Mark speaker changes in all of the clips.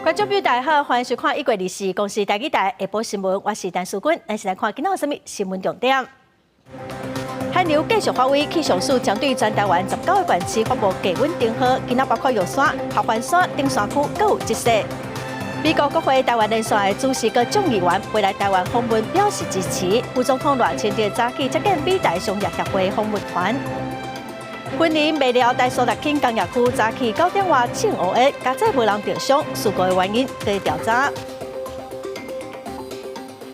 Speaker 1: 观众朋友大家好，欢迎收看1月24公司台记台下晡新闻，我是陈淑君，咱先来看今仔有什么新闻重点。寒流继续发威，气象署将对全台湾19个县市发布低温警报，今仔包括玉山、合欢山、登山区各有1例。美国国会台湾连线的主席跟众议员未来台湾访问表示支持，副总统赖清德早起接见美台商业协会访问团。婚礼未了，台塑六轻工业区早起9点外庆乌的，加载无人着伤，事故的原因在调查。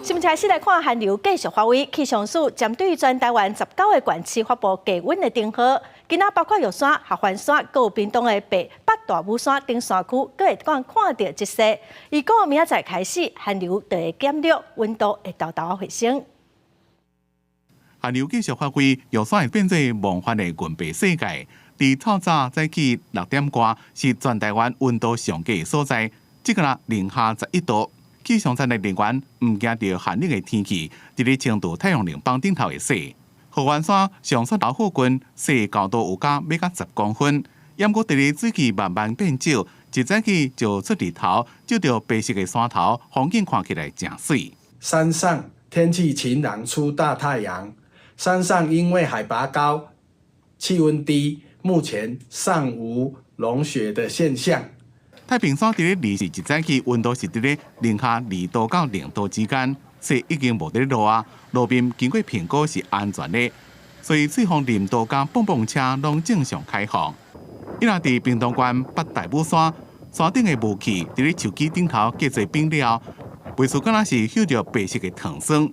Speaker 1: 新闻开始来看，寒流继续发威，气象署针对全台湾19个县市发布低温的警报。今仔包括玉山、合欢山，还有屏东的北大武山登山区，阁会看到1例。预估明仔载开始，寒流就会减弱，温度会豆豆回升。
Speaker 2: 寒流继续发挥，玉山会变作梦幻的云白世界。伫透早早起6点外，是全台湾温度上低的所在，即个零下11度。气象站的人员唔惊到寒冷的天气，伫咧青岛太阳能板顶头会洗。合欢山上山楼附近洗高度有加要10公分，不过伫咧水气慢慢变少，一早起就出日头，照到白色的山头，风景看起来真水。
Speaker 3: 山上天气晴朗，出大太阳。山上因为海拔高，气温低，目前尚无融雪的现象。
Speaker 2: 太平山伫咧21日早起温度是伫咧零下2度到0度之间，雪已经无伫咧落啊，路面经过评估是安全的，所以水防林道甲蹦蹦车拢正常开放。伊若伫屏东县北大武山，山顶的雾气伫咧树枝顶头结做冰了，袂输敢若是嗅着白色的糖霜。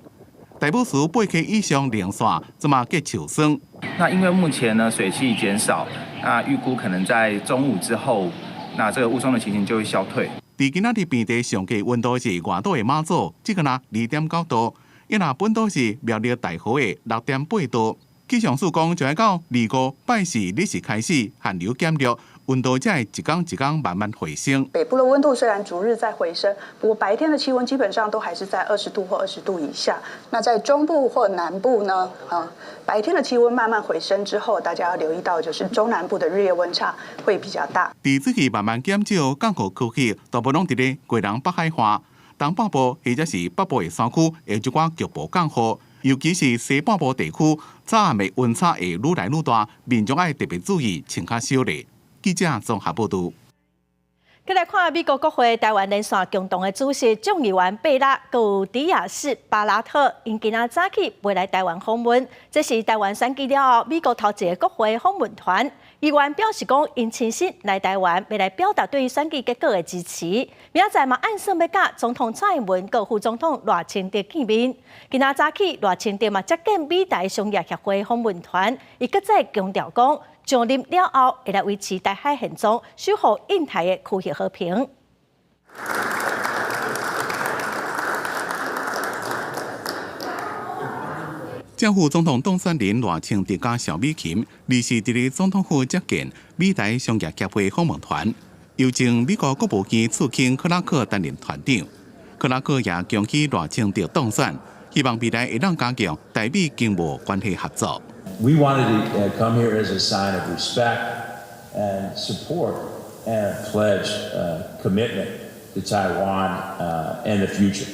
Speaker 2: 大武石8 K 以上零线，这么结树霜。
Speaker 4: 那因为目前呢水汽减少，那预估可能在中午之后，那这个雾凇的情形就会消退。
Speaker 2: 伫今仔日平地上低温度是外岛的马祖，即个2.9度；伊若本岛是苗栗大河的6.8度。气象署讲，就要到25拜四日时开始寒流减弱，温度才会一天一天慢慢回升。
Speaker 5: 北部的温度虽然逐日在回升，不过白天的气温基本上都还是在20度或20度以下。那在中部或南部呢，白天的气温慢慢回升之后，大家要留意到就是中南部的日夜温差会比较大。
Speaker 2: 伫水气慢慢减少，降雨区域大部分拢伫咧贵人北海岸、东北部或者是北部的山区，会一寡局部降雨。尤其是西半部地区，早暗的温差会愈来愈大，民众要特别注意穿较少咧。记者综合报道。
Speaker 1: 再来看美国国会台湾连线共同的主席众议员贝拉，还有迪亚士巴拉特，因今仔早起未来台湾访问。这是台湾选举了后，美国头一个国会访问团。议员表示讲，因亲身来台湾，未来表达对于选举结果的支持。明仔载嘛按算要甲总统蔡英文、和副总统赖清德见面。今仔早起，赖清德嘛接见美台商业协会访问团，伊搁再强调讲，上任了后会来维持台海现状，守护印太的区域和平。
Speaker 2: 正副总统当选人赖清德甲萧美琴，二是伫咧总统府接见美台商业协会访问团，由前美国国务卿次卿克拉克担任团长。克拉克也恭喜赖清德当选，希望未来会当加强台美经贸关系合作。
Speaker 6: We wanted to come here as a sign of respect and support and a pledge commitment to Taiwan and the future.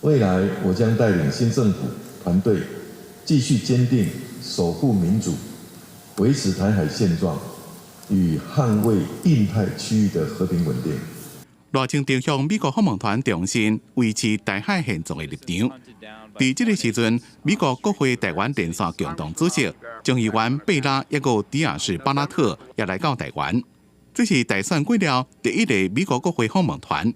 Speaker 7: 未来我将带领新政府团队继续坚定守护民主、维持台海现状与捍卫印太区域的和平稳定。
Speaker 2: 赖清德向美国访问团重申维持台海现状的立场。在这个时阵，美国国会台湾连线共同主席众议员贝拉也有迪亚士巴拉特也来到台湾。这是大选过了第一个美国国会访问团。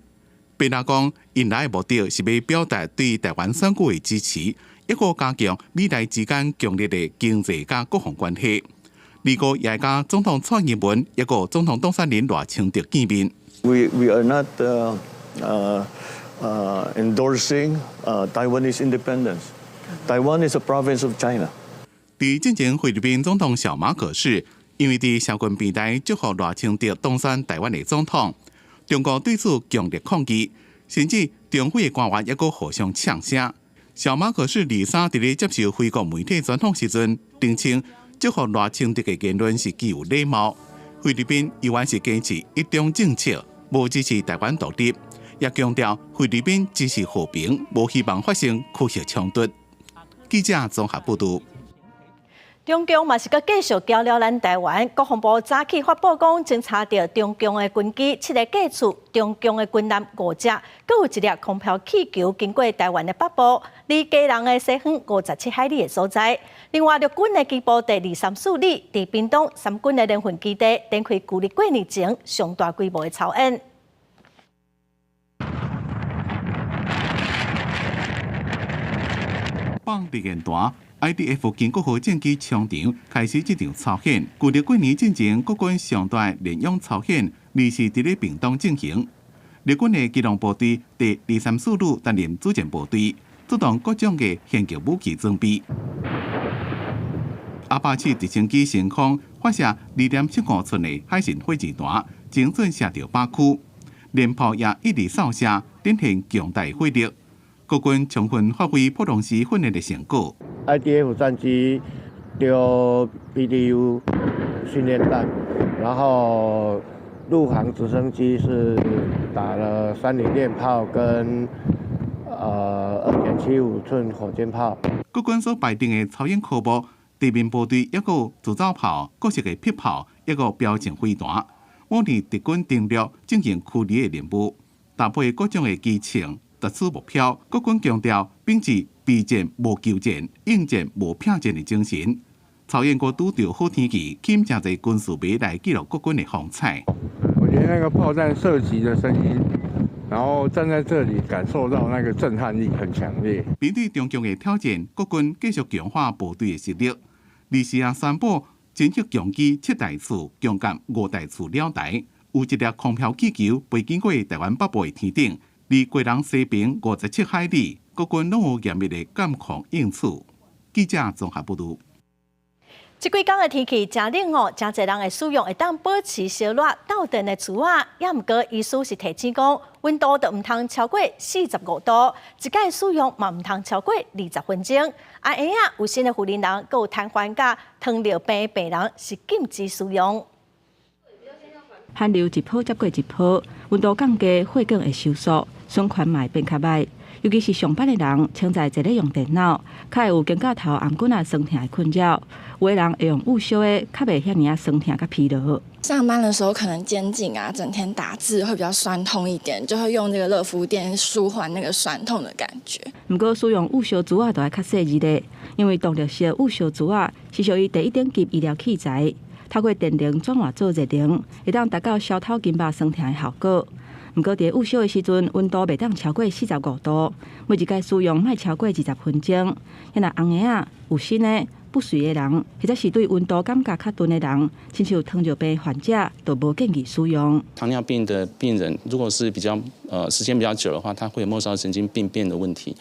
Speaker 2: 贝拉讲，因来的目的是要表达对台湾选举的支持，一个加强美台之间强烈的经济甲国防关系。另外，也甲总统蔡英文一个总统当选人赖清德见面。
Speaker 8: We are not endorsing Taiwanese independence. Taiwan is a province of China.
Speaker 2: 伫进前菲律宾总统小马可是因为伫社群平台祝福赖清德当选台湾的总统，中国对此强烈抗议，甚至中府的官员也阁互相呛声。小马可是23伫咧接受美国媒体专访时阵，澄清祝福赖清德的言论是具有礼貌。菲律宾依然是坚持一中政策，无支持台湾独立，也强调菲律宾支持和平，无希望发生科学冲突。记者综合报道。
Speaker 1: 中共嘛是佮继续搅了咱台湾，国防部早起发布讲，侦查到中共的军机7个架次，中共的军舰5只，佮有1粒空飘气球经过台湾的北部，离基隆的西方57海里的所在。另外，陆军的机部第234旅伫屏东三军的联训基地展开旧历过年前上大规模的操演。
Speaker 2: 放日元大。IDF 经国号战机枪场开始这场操演，旧历过年进前，国军上大联勇操演，历时伫咧屏东进行。日军的机动部队第234旅担任主战部队，出动各种的现级武器装备。阿巴契直升机升空发射2.75寸的海神火箭弹，精准射到靶区，连炮也一直扫射，展现强大火力。国军充分发挥普隆时训练的成果。
Speaker 9: IDF 战机丢 BDU 训练弹，然后陆航直升机是打了30链炮跟2.75寸火箭炮。
Speaker 2: 国军所排定的操演科目，地面部队也有自走炮、各式的迫炮，也有标准飞弹，模拟敌军登陆进行驱离的任务，搭配各种的机情。达此目标，国军强调秉持备战无求战、应战无骗战的精神。操演国拄着好天气，请真侪军事迷来记录国军的风采。
Speaker 10: 我觉得那个炮弹射击的声音，然后站在这里感受到那个震撼力很强烈。
Speaker 2: 面对中共的挑战，国军继续强化部队的实力。二时啊，宣布侦测强机7台次，强舰5台次了台，有1粒空飘气球飞经过台湾北部的天顶。离基隆西边57海里，国军拢有严密的监控应处。记者综合报道。
Speaker 1: 这几天的天气真冷哦，真侪人会使用会当保持烧热斗阵的厨啊，也毋过意思是提醒讲，温度就毋通超过45度，一届使用嘛毋通超过20分钟。安尼啊，有新的护理人，有瘫痪甲糖尿病病人是禁止使用。
Speaker 11: 寒流一波接过一波，温度降低，血管会收缩，循环嘛会变较歹。尤其是上班的人，请在坐咧用电脑，较会有肩胛头、颔骨啊酸痛的困扰。有的人会用午休的，较袂遐尔酸痛甲疲劳。
Speaker 12: 上班的时候可能肩颈啊，整天打字会比较酸痛一点，就会用这个热敷垫舒缓那个酸痛的感觉。
Speaker 11: 不过使用午休珠啊，就要较细致咧，因为动力式的午休珠啊是属于第1等级医疗器材。透过电铃转换做热铃，会当达到消透筋肉酸痛的效果。不过，伫午休的时阵，温度袂当超过45度，每一届使用莫超过20分钟。若红牙啊、有心的、不水的人，或者是对温度感觉较钝的人，亲像糖尿病患者，都无建议使用。
Speaker 13: 糖尿病的病人，如果是比较时间比较久的话，他会有末梢神经病变的问题。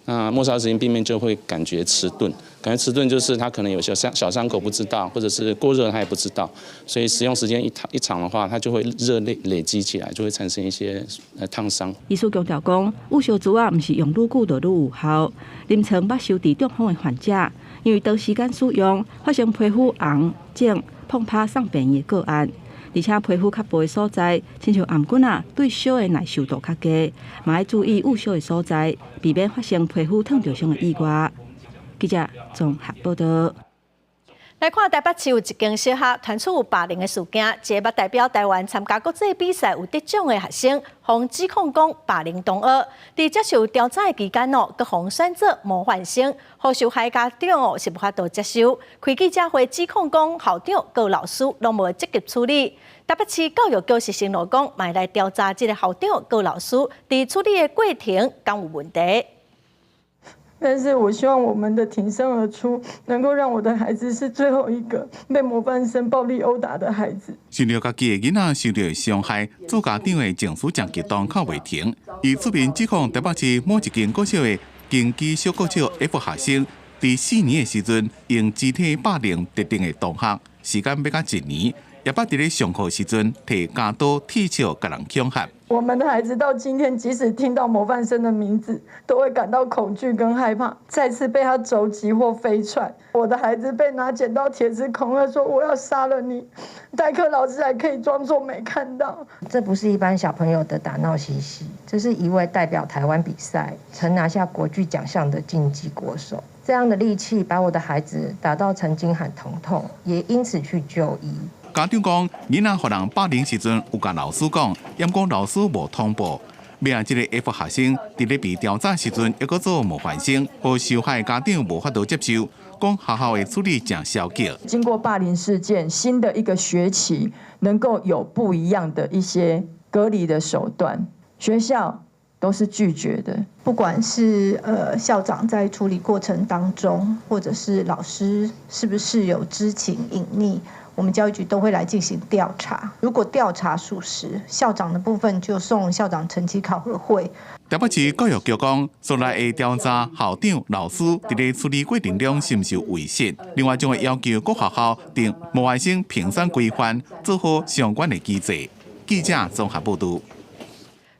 Speaker 13: 那末梢神经病变就会感觉迟钝，感觉迟钝就是他可能有小伤口不知道，或者是过热他也不知道，所以使用时间一长的话，它就会热累积起来，就会产生一些烫伤。
Speaker 11: 医师强调讲，午休珠啊，毋是用愈久就愈有效。临床捌受地中风的患者，因为长时间使用，发生皮肤红、肿、碰拍送病院的个案。而且皮肤较薄的所在，亲像颔骨啊，对烧的耐受度较低，嘛要注意午休的所在，避免发生皮肤烫着伤的意外。记者综合报道。
Speaker 1: 来看台北市有一间小学传出有霸凌的事件，一个代表台湾参加国际比赛有得奖的学生，被指控讲霸凌同学。在接受调查的期间哦，各方选择模范生，互受害家长哦是无法度接受。开记者会指控讲校长、各老师拢无积极处理。台北市教育局是承诺讲，卖来调查这个校长、各老师在处理的过程敢有问题。
Speaker 14: 但是我希望我们的挺身而出，能够让我的孩子是最后一个被模范生暴力殴打的孩子。
Speaker 2: 想到家己的囡仔受到伤害，做家长的情绪真激动，靠袂停。伊出面指控台北市某一间国小的经济小国小 F 学生，在4年的时阵，用肢体霸凌特定的同学，时间要到1年，也捌伫咧上课时阵摕家刀、铁锹甲人恐吓。
Speaker 14: 我们的孩子到今天，即使听到模范生的名字，都会感到恐惧跟害怕，再次被他肘击或飞踹。我的孩子被拿剪刀、铁枝恐吓说：“我要杀了你。”代课老师还可以装作没看到。
Speaker 15: 这不是一般小朋友的打闹嬉戏，这是一位代表台湾比赛、曾拿下国剧奖项的竞技国手。这样的力气把我的孩子打到曾经喊疼痛，也因此去就医。
Speaker 2: 家长讲，囡仔互人霸凌时阵，有甲老师讲，嫌讲老师无通报。命这个 F 学生伫咧被调查时阵，还阁做模范生，和受害家长无法度接受，讲学校的处理真消极。
Speaker 14: 经过霸凌事件，新的一个学期能够有不一样的一些隔离的手段，学校都是拒绝的。
Speaker 16: 不管是校长在处理过程当中，或者是老师是不是有知情隐匿，我们教育局都会来进行调查。如果调查属实，校长的部分就送校长成绩考核会。
Speaker 2: 台北市教育局讲，所来会调查校长、老师伫咧处理过程中是毋是有违宪，另外将会要求各学校定模范生评选规范，做好相关的机制。记者综合报道。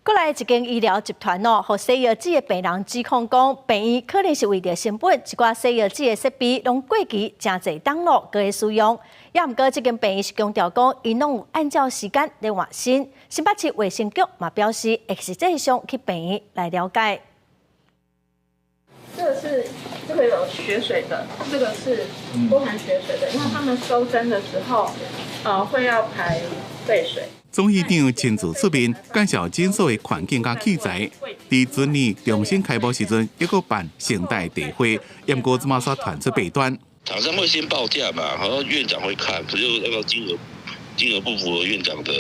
Speaker 1: 过来一间医疗集团哦，和西药剂的病人指控讲，病院可能是为着成本，一寡西药剂的设备拢过期，真侪当路搁会使用。也毋过，这间病院是强调讲，因拢有按照时间来换新。新北市卫生局嘛表示，会实际上去病院来了解。
Speaker 17: 这个有血水的，这个是不含血水的，因为他们收针的时候，会要排废水。
Speaker 2: 总院长亲自出面介绍诊所的环境甲器材。伫前年重新开幕时阵，一个办盛大茶会，也毋过即马煞传出弊端。
Speaker 18: 厂商会先报价嘛，然后院长会看，可是那个金额不符合院长的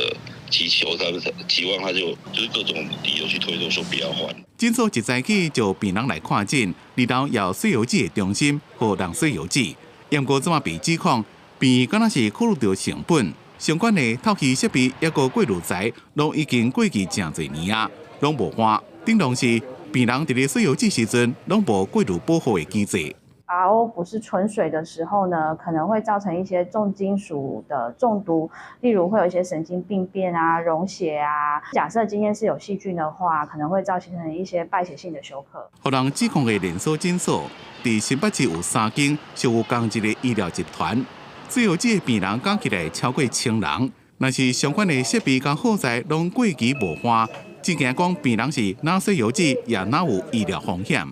Speaker 18: 祈求，他们期望，他就是各种理由去推脱，说不要换。
Speaker 2: 诊所一早起就病人来看诊，里头有水油剂的中心和人水油剂，也毋过即马被指控，病院敢若是考虑到成本。相关的透气设备也个过滤材，拢已经过期真侪年啊，拢无换。顶同是病人伫咧水油剂时阵，拢无过滤保护的机制。
Speaker 19: RO 不是纯水的时候呢，可能会造成一些重金属的中毒，例如会有一些神经病变啊、溶血啊。假设今天是有细菌的话，可能会造成一些败血性的休克。
Speaker 2: 互人指控的连锁诊所，伫新北市有3间属有同一个医疗集团。水油剂的病人讲起来超过1000人，若是相关的设备甲耗材拢过期无换，只惊讲病人是哪水油剂，也哪有医疗风险。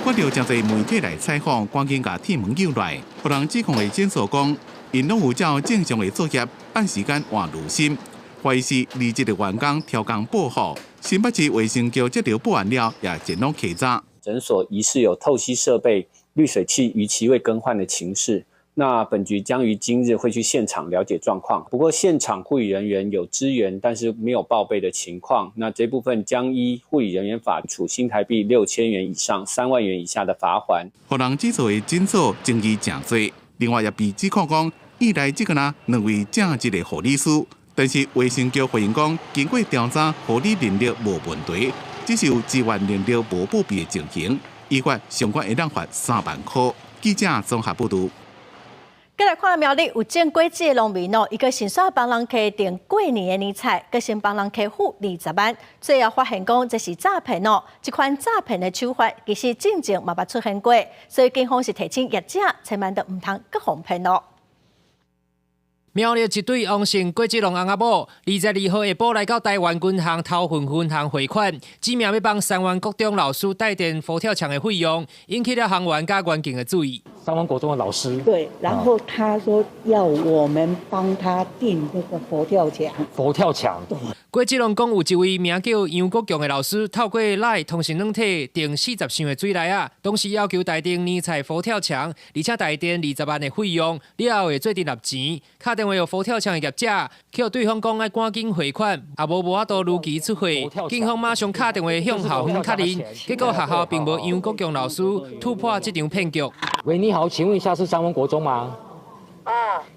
Speaker 2: 看到真侪媒体来采访，赶紧甲铁门揪来，互人指控的诊所讲，因拢有照正常的作业，按时间换炉芯，怀疑是离职的员工调工报复。新北市卫生局接到报案了，也前往稽查。
Speaker 20: 诊所疑似有透析设备、滤水器逾期未更换的情事。那本局将于今日会去现场了解状况，不过现场护理人员有支援，但是没有报备的情况。那这部分将依护理人员法处新台币6000元以上3万元以下的罚款。
Speaker 2: 互人指责的诊所争议真多，另外也被指控讲，依赖这个2位正职的护理师，但是卫生局回应讲，经过调查，护理能力无问题，只是有资源能力无报备的情形，依法相关会当罚3万块。记者综合报道。
Speaker 1: 再来看苗栗有种果子的农民哦，伊个先煞帮人客订过年的年菜，佮先帮人客付20万，最后发现讲这是诈骗哦。这款诈骗的手法其实真正嘛捌出现过，所以警方是提醒业者千万都唔通佮防骗哦。
Speaker 21: 苗栗一对王姓果子农翁仔某，22号下晡来到台湾银行头份分行汇款，指明要帮3湾国中老师代垫佛跳墙的费用，引起了行员甲员警的注意。
Speaker 22: 3湾国中的老师
Speaker 23: 对，然后他说要我们帮他订那个佛跳墙。
Speaker 22: 佛跳墙。
Speaker 21: 果子农讲有一位名叫杨国强的老师，透过赖通讯软体订40箱的水梨啊，同时要求代订年菜佛跳墙，而且代订20万的费用，了后会做阵纳钱。打电话有佛跳墙的业者，叫对方讲要赶紧汇款，也无法度如期出货。警方马上打电话向校方确认，结果学校并无杨国强老师突破这场骗局。
Speaker 22: 喂，你好，请问一下是3湾国中吗？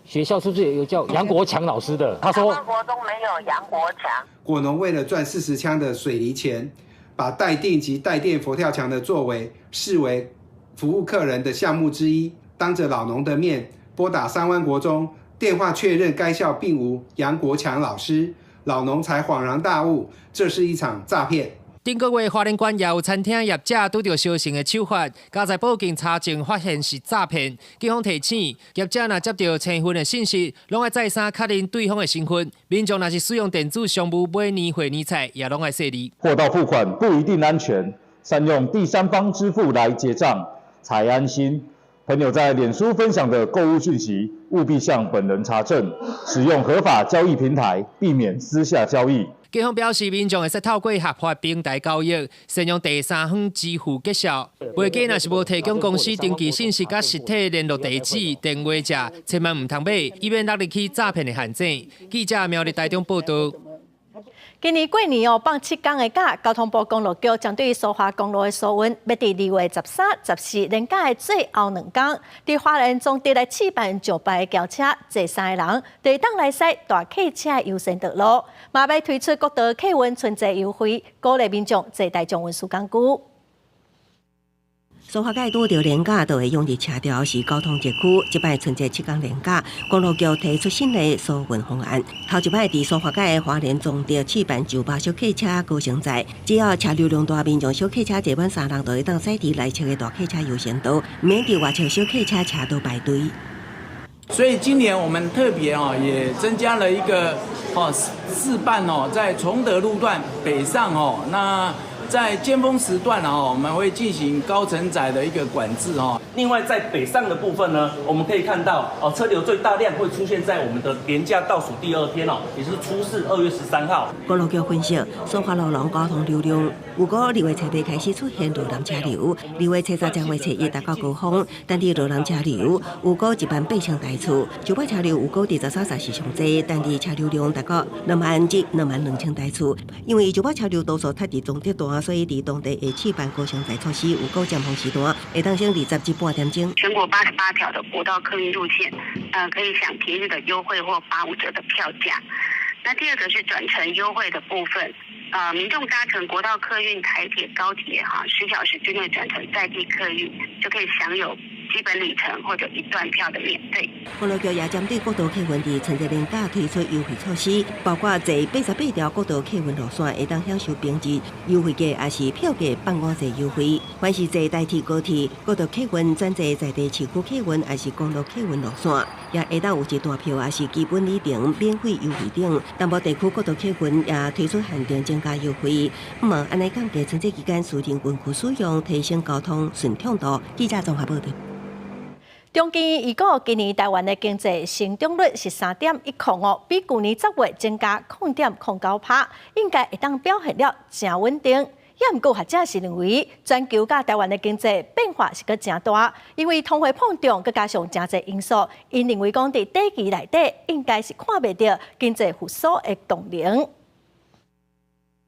Speaker 22: 学校是不是有叫杨国强老师的？他说
Speaker 24: 3湾国中没有杨国强。
Speaker 25: 果农为了赚40枪的水梨钱，把代订及代垫佛跳墙的作为视为服务客人的项目之一，当着老农的面拨打3湾国中电话确认该校并无杨国强老师，老农才恍然大悟，这是一场诈骗。
Speaker 21: 顶个月，花莲县也有餐厅业者拄到相同的手法，加在报警查证，发现是诈骗。警方提醒业者若接到催婚的信息，拢要再三确认对方的身份。民众若是使用电子商务买年货年菜，也拢要设立。
Speaker 3: 货到付款不一定安全，善用第三方支付来结账才安心。朋友在脸书分享的购物讯息，务必向本人查证，使用合法交易平台，避免私下交易。
Speaker 21: 警方表示，民众会使透过合法平台交易，先用第三方支付结销。卖家若是无提供公司登记信息甲实体联络地址、电话者，千万唔通买，以免落入去诈骗的陷阱。记者苗栗台中报道。
Speaker 1: 今年过年放7天的假，交通部公路局将对苏花公路的疏运，要伫2月13、14连假的最后2天，伫花莲总得来试办9班的轿车，坐3个人，就当来驶大客车优先道路。嘛要推出国道客运春节优惠，鼓励民众坐大众运输工具。
Speaker 4: 苏花界拄到连假，就会涌入车潮，是交通节区。这摆春节7天连假，公路局提出新的疏运方案。头一摆伫苏花界的花莲总得试办9班小客车高承载，只要车流量大，民众小客车坐满3人，就会当驶伫内侧的大客车优先道，免伫外侧小客车车道排队。
Speaker 5: 所以今年我们特别也增加了一个试办在崇德路段北上那。在尖峰时段我们会进行高承载的一个管制
Speaker 6: 另外，在北上的部分呢，我们可以看到车流最大量会出现在我们的连假倒数第2天也就是初4 2月13号。
Speaker 4: 公路局分析，苏花路龙交通流量，如果2月初8开始出现路人车流，2月初3将会初1达到高峰，但伫路人车流，如果一般8,000台次，9班车流如果伫13、14上济，但伫车流量达到2万至22000台次，因为9班车流多数太伫总德段。所以，伫当地的试办高承载措施有够尖峰时段，会当升20至半点钟。
Speaker 24: 全国88条的国道客运路线，可以享平日的优惠或85折的票价。那第二个是转乘优惠的部分，民众搭乘国道客运、台铁、高铁10小时之内转乘在地客运，就可以享有基本里程或者1段票的免费。
Speaker 4: 公路局也针对国道客运伫春节连假推出优惠措施，包括坐88条国道客运路线会当享受平日优惠价，也是票价半5折优惠。凡是坐台铁、高铁、国道客运转坐在地市区客运，还是公路客运路线，也会当有一大票，也是基本里程免费优惠等。南部地区国道客运也推出限定增加优惠。安尼降低春节期间私人运输使用，提升交通顺畅度。记者综合报道。
Speaker 1: 中基预估今年台湾的经济成长率是3.10%，比去年10月增加0.09%，应该会当表现了真稳定。也毋过学者是认为，全球甲台湾的经济变化是个真大，因为通货膨胀，佮加上真侪因素，因认为讲伫短期内底应该是看袂到经济复苏的动能。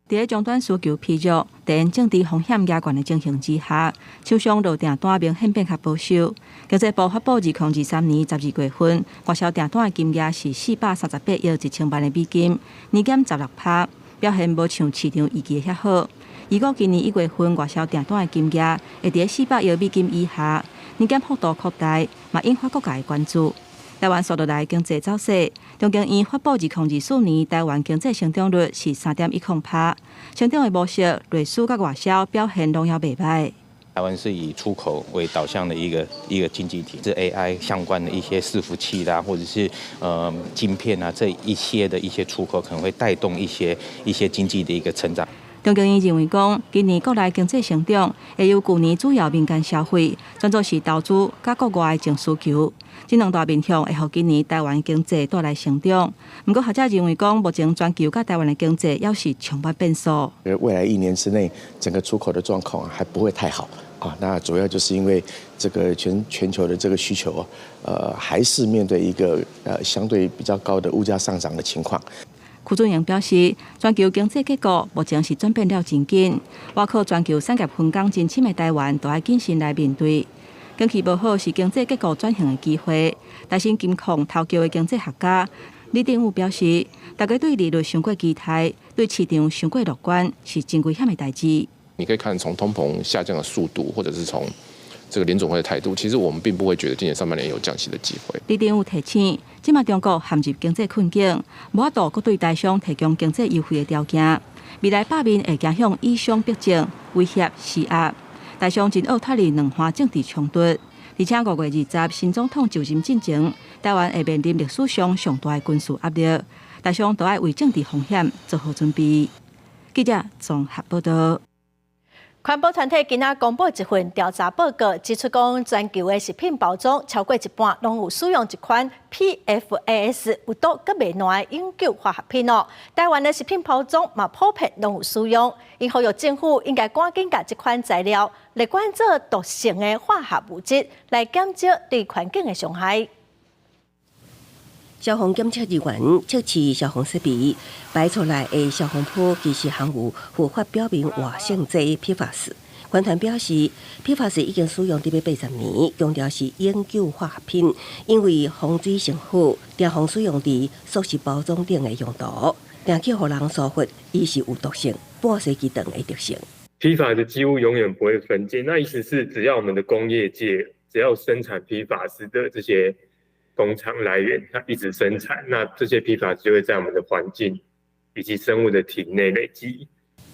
Speaker 11: 在终端需求疲弱、地缘政治风险加悬的情形之下，厂商路订单明显变较保守。经济部发布2023年12月份外销订单的金额是438亿1,000万的美金，年减16%，表现无像市场预期遐好。预估今年1月份外销订单的金额会伫400亿美金以下，年减幅度扩大，嘛引发各界的关注。台湾数落来经济走势，中经院发布2024年台湾经济成长率是3.10%，成长的模式内需甲外销表现拢要袂歹。
Speaker 7: 台湾是以出口为导向的一个经济体，是 AI 相关的一些伺服器啦，或者是晶片啊这一些的一些出口，可能会带动一些经济的一个成长。
Speaker 11: 中经院认为讲，今年国内经济成长会由去年主要民间消费，转做是投资甲国外的净需求。这两大面向会予今年台湾经济带来成长。不过学者认为讲，目前全球甲台湾的经济要是充满变数。
Speaker 26: 未来1年之内，整个出口的状况还不会太好啊。那主要就是因为这个全球的这个需求还是面对一个相对比较高的物价上涨的情况。
Speaker 11: 邱俊英表示，全球经济结构目前是转变了真紧，包括全球产业分工真深的台湾，都要谨慎来面对。景气无好是经济结构转型的机会。台新金控头桥的经济学家李定武表示，大家对利率太过期待，对市场太过乐观，是真危险的代志。
Speaker 27: 你可以看从通膨下降的速度，或者是从
Speaker 8: 这个联总会的态度，其实我们并不会觉得今年上半年有降息的机会。
Speaker 11: 李登有提醒，即马中国陷入经济困境，无法度阁对台商提供经济优惠的条件，未来罢免会走向以商逼政，威胁施压。台商真恶脱离两岸政治冲突，而且5月20日新总统就任进前，台湾会面临历史上上大的军事压力，台商都要为政治风险做好准备。记者综合报道。
Speaker 1: 环保团体今仔公布一份调查报告，指出讲全球的食品包装超过一半拢有使用一款 PFAS 有毒佮未烂的永久化学品哦。台湾的食品包装嘛普遍拢有使用，因呼吁政府应该赶紧把这款材料来管做毒性的化学物质，来减少对环境的伤害。
Speaker 4: 消防检测人员测试消防设备，排出来的消防泡其实含有无法表明活性剂 PFAS。官团表示 ，PFAS 已经使用伫80年，强调是永久化学品，因为防水性好，定防使用伫素食包装等的用途，并去互人疏忽，伊是有毒性、半世纪长的特性。
Speaker 9: PFAS 几乎永远不会分解，那意思是只要我们的工业界只要生产 PFAS 的这些工厂来源，它一直生产，那这些 PFAS 就会在我们的环境以及生物的体内累积。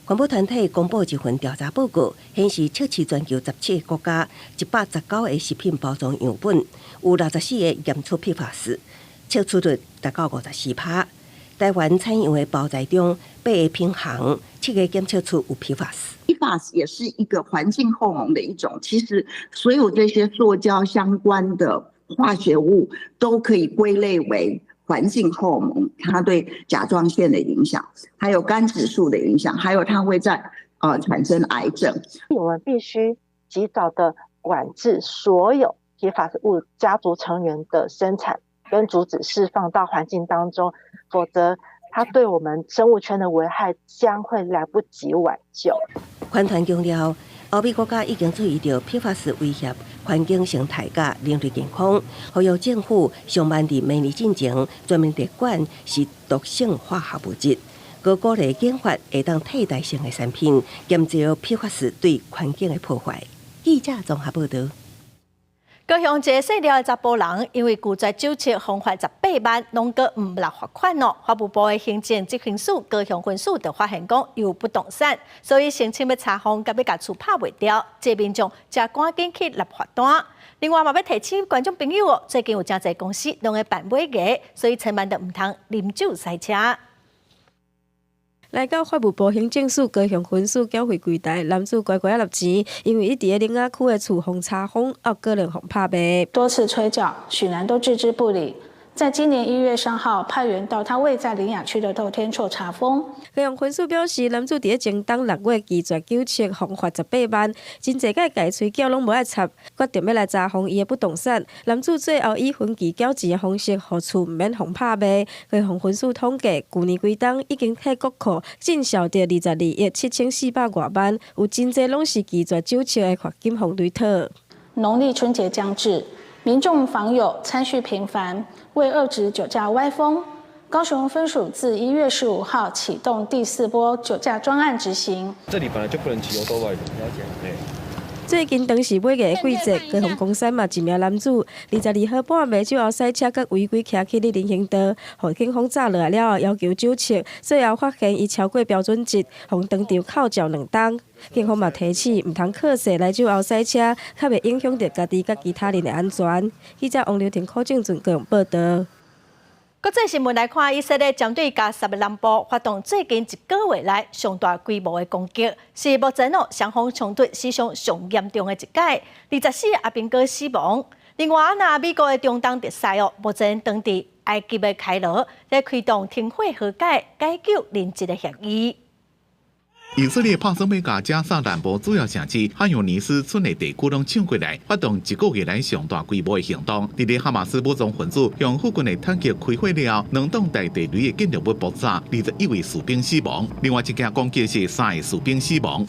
Speaker 4: 环保团体公布一份调查报告，显示测试全球17个国家119个食品包装样本，有64个验出 PFAS， 测出率达到54%。台湾产样的包材中，8个品项，7个检测出有 PFAS。PFAS
Speaker 10: 也是一个环境荷尔蒙的一种，其实所有这些塑胶相关的化学物都可以归类为环境荷尔蒙，它对甲状腺的影响，还有肝指数的影响，还有它会在产生癌症。
Speaker 12: 我们必须及早的管制所有PFAS物家族成员的生产跟阻止释放到环境当中，否则它对我们生物圈的危害将会来不及挽救。
Speaker 4: 环团强调，欧美国家已经注意到 PFAS 威胁环境生态甲人类健康，呼吁政府上万伫明年进前专门列管是毒性化学物质，高鼓励研发会当替代性的产品，减少 PFAS 对环境的破坏。记者综合报道。
Speaker 1: 高雄一个细条的查甫人，因为拒绝酒测罚款18万，拢个唔落罚款哦。法务部的行政执行署高雄分署就发现讲有不动产，所以申请要查封，甲要甲厝拍袂掉，这民众才赶紧去立罚单。另外嘛，要提醒观众朋友哦，最近有真侪公司拢会办尾牙，所以千万都唔通啉酒赛车。
Speaker 13: 来到法务部行政署高雄分署缴费柜台，男子乖乖啊立钱，因为伊伫个林雅区的厝封查封，还可能互拍卖。
Speaker 15: 多次催缴，许南都置之不理。在今年1月3号派员到他位在林雅区的透天厝查封。
Speaker 13: 高雄分署表示，男子伫个前当6月拒绝酒测，罚款18万，真侪个界吹缴拢无爱插，决定要来查封伊的不动产。男子最后以分期缴钱的方式，互厝毋免互拍卖。高雄分署统计，去年规档已经替国库进销着22亿7400多万，有真侪拢是拒绝酒测的罚金互对讨。
Speaker 15: 农历春节将至，民众访友参叙频繁。为遏止酒驾歪风，高雄分署自1月15号启动第4波酒驾专案执行。
Speaker 27: 这里本来就不能骑欧多外的，了解？对。
Speaker 13: 最近当时尾个季节，高雄公山嘛一名男子22号半暝酒后赛车，佮违规骑去咧人行道，互警方查落来了后要求酒测，最后发现伊超过标准值，互当场扣缴2档。警方嘛提醒，唔通靠势来酒后赛车，较袂影响到家己佮其他人的安全。记者王刘婷、柯正俊高雄报道。
Speaker 1: 国际新闻来看，以色列针对加沙的南部发动最近1个月来上大规模的攻击，是目前双方冲突史上上严重的一届。24个阿兵哥死亡。另外，美国的中东特使目前当地埃及的开罗在开动停火和解、解救人质的协议。
Speaker 2: 以色列拍算要甲加沙南部主要城市汉尤尼斯村的地区拢抢过来，发动1个月来上大规模的行动。伫咧哈马斯武装分子用附近的坦克开火了，2栋大地雷的建筑物爆炸，21位士兵死亡。另外一件攻击是3个士兵死亡。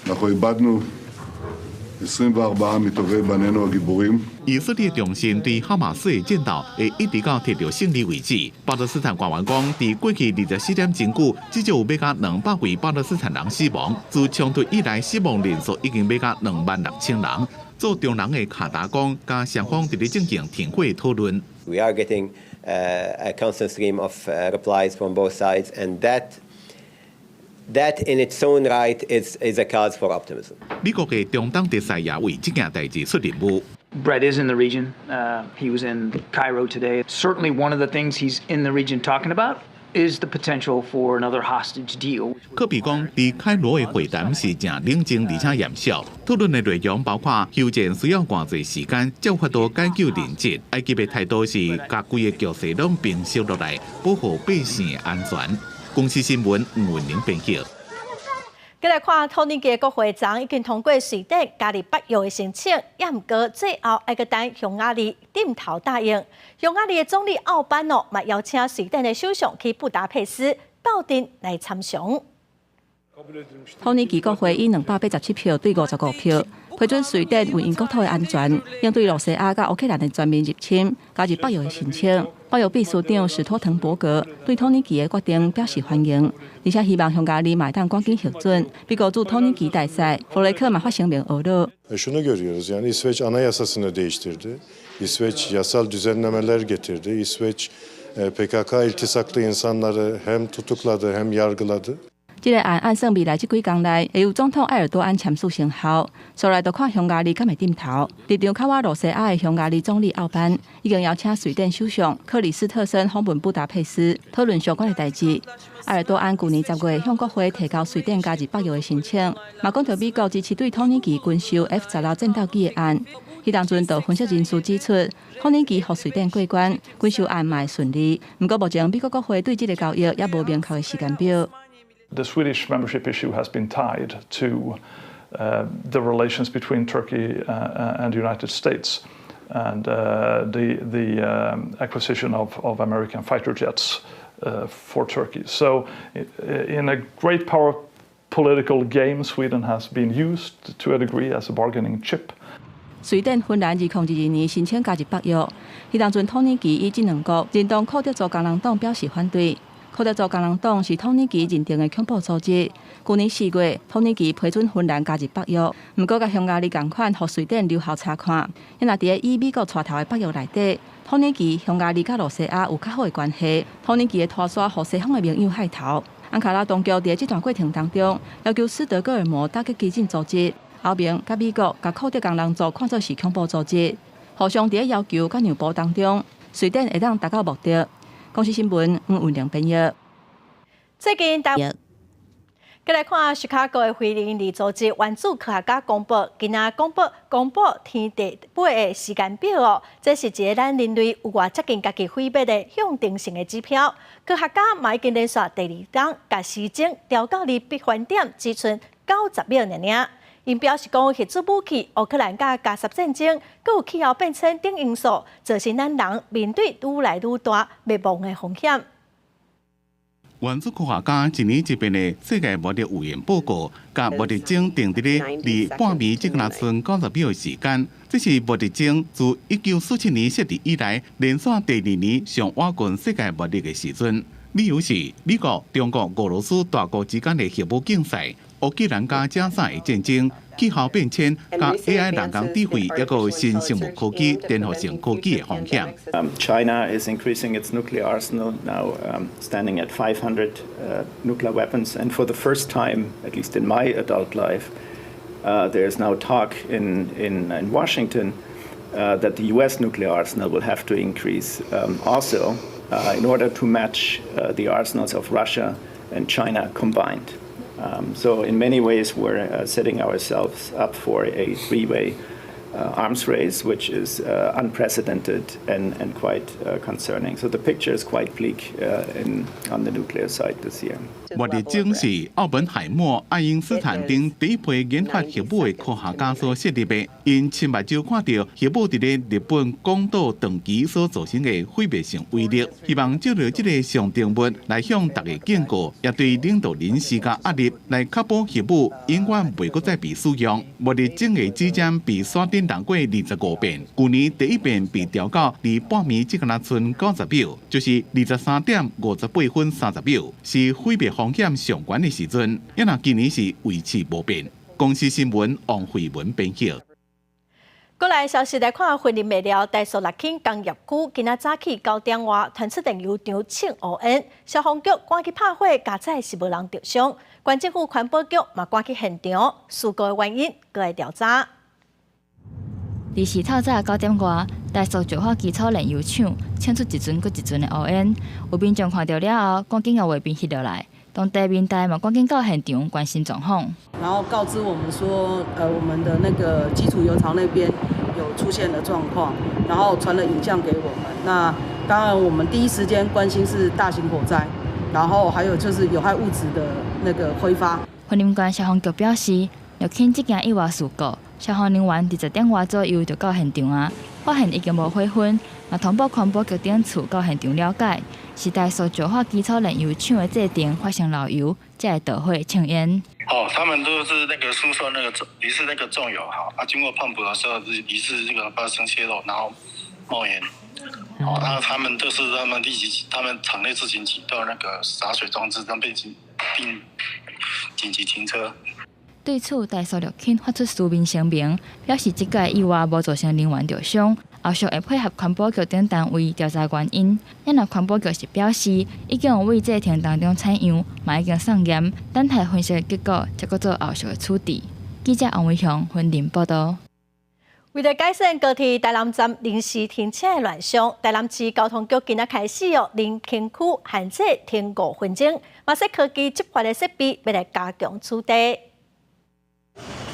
Speaker 2: 以色列重申对哈马斯的战斗会一直到摕到胜利为止。巴勒斯坦官员讲，伫过去24点真久，至少有要甲200位巴勒斯坦人死亡。自冲突以来，死亡人数已经要甲26000人。做中人的卡达工加双方伫咧进行停火讨论。
Speaker 14: We are getting a constant stream of replies from both sides, and that in its own right is a cause for optimism.
Speaker 2: 美国嘅中东特使也为这件代志出任务。
Speaker 16: Brett is in the region. He was in Cairo today. Certainly, one of the things he's in the region talking about is the potential for another hostage deal.
Speaker 2: 科比讲，伫开罗的会谈是正冷静而且严肃，讨论的内容包括休战需要偌济时间，才有法度解救人质。埃及的态度是，甲规个局势拢平息落来，保护百姓的安全。公司新闻吴文玲编辑。
Speaker 1: 再来看，托尼基国会长已经通过瑞典加入北约的申请，也毋过最后还个等匈牙利点头答应。匈牙利的总理奥班嘛邀请瑞典的首相去布达佩斯到阵来参详。
Speaker 11: 托尼基国会以287票对55票批准瑞典为因国土的安全，应对罗西亚甲乌克兰的全面入侵，加入北约的申请。北约秘书长史托滕伯格对托尼基的决定表示欢迎，而且希望匈牙利当赶紧核准。美国驻托尼基大使弗雷克发声明俄勒。
Speaker 17: Şunu görüyoruz yani İsveç anayasasını değiştirdi. İsveç yasal düzenlemeler getirdi. İsveç PKK iltisaklı insanları hem tutukladı hem yargıladı.
Speaker 11: 这个按算未来这几天内会由总统埃尔多安签署生效，所来就看匈牙利敢会点头。立场靠我罗西亚的匈牙利总理奥班已经邀请瑞典首相克里斯特森访问布达佩斯，讨论相关的代志。埃尔多安去年10月向国会提交瑞典加入北约的申请，嘛讲到美国支持对托尼基军售 F-16战斗机的案。迄当阵，就分析人士指出，托尼基互瑞典过关，军售案嘛会顺利。不过目前美国国会对这个交易也无明确的时间表。
Speaker 18: The Swedish membership issue has been tied to the relations between Turkey and the United States, and the acquisition of American fighter jets for Turkey. So, in a great power political game, Sweden has been used to a degree as a bargaining chip.
Speaker 11: 瑞典、芬兰2022年申请加入北约，迄当阵托尼基以这两国认同库德族工人党表示反对。 库德族工人党是托尼基认定的恐怖组织。去年4月，托尼基批准芬兰加入北约，不过甲匈牙利同款，互瑞典留校查看。因若伫个以美国带头的北约内底，托尼基、匈牙利甲罗西亚有较好的关系。托尼基的拖沙，互西方的盟友害头。安卡拉当局伫这段过程当中，要求斯德哥尔摩打击激进组织，欧盟甲美国甲库德工人族看作是恐怖组织，互相伫个要求甲让步当中，瑞典会当达到目的。 公司新闻吴文良编译。
Speaker 1: 最近台湾，再来看芝加哥的非营利组织原子科学家公布，今仔公布天地8的时间表哦。这是一个咱人类有偌接近家己毁灭的向定性的指标。科学家嘛已经连续第2天，把时钟调到离闭环点只剩90秒尔。因表示讲，核子武器、乌克兰甲加沙战争，佮有气候变迁等因素，造成咱人面对愈来愈大灭亡的风险。
Speaker 2: 原子科学家一年一遍的世界末日预言报告，甲末日钟定伫咧离半暝只剩90秒的时间。这是末日钟自1947年设立以来，连续第2年上晚近世界末日的时阵。理由是美国、中国、俄罗斯大国之间的核武竞赛。 乌克兰加加沙的战争、气候变迁、加 AI 人工智慧，一个新生物科技、颠覆性科技的风险。
Speaker 19: China is increasing its nuclear arsenal now, standing at 500 nuclear weapons, and for the first time, at least in my adult life, there is now talk in Washington that the U.S. nuclear arsenal will have to increase also in order to match the arsenals of Russia and China combined. So in many ways, we're setting ourselves up for a three-way arms race, which is unprecedented and quite concerning. So the picture is quite bleak on the nuclear side this year.
Speaker 2: 末日钟是奥本海默、爱因斯坦等第一批研发核武的科学家所设立的，因亲目睭看到核武伫咧日本广岛长期所造成的毁灭性威力，希望借着这个象征物来向大家警告，也对领导人施加压力，来确保核武永远袂阁再被使用。末日钟的指针被刷新人过25遍，去年第一遍被调到离半暝只剩90秒，就是23点58分30秒，是毁灭风险上悬的时阵，也若今年是维持不变。公司新闻王慧文编辑。
Speaker 1: 过来消息来看，婚礼未了，台塑6轻工业区今仔早起9点外传出电油厂庆乌烟，消防局赶去拍火，加载是无人受伤。县政府环保局嘛赶去现场，事故的原因搁会调查。
Speaker 3: 伫时透早9点外，台塑石化基础炼油厂呛出一阵搁一阵的乌烟，有民众看到了后，赶紧由外边翕落来。当地民代嘛赶紧到现场关心状况，
Speaker 5: 然后告知我们说，我们的那个基础油槽那边有出现了状况，然后传了影像给我们。那当然，我们第一时间关心是大型火灾，然后还有就是有害物质的那个挥发。
Speaker 3: 云林县消防局表示，6轻这件意外事故，消防人员伫10点外左右就到现场啊，发现已经无火昏，也通报环保局等处到现场了解。是台塑石化基础炼油厂的制定发生漏油，才会导火呛烟。
Speaker 20: 他们都是那个输送疑似那个重油经过碰补的时候疑似这个发生泄漏，然后冒烟。那他们场内自行启动那个洒水装置，并紧急停车。
Speaker 3: 对此，台塑6轻发出书面声明，表示这个意外无造成人员受伤，后续会配合环保局等单位调查原因。因为环保局是表示，已经有为这庭当中采样，嘛已经送验，等待分析的结果，才搁做后续的处置。记者王伟雄云林报道。
Speaker 1: 为了改善高铁台南站临时停车的乱象，台南市交通局今仔开始临停区限制停5分钟，嘛使科技执法的设备要来加强处理。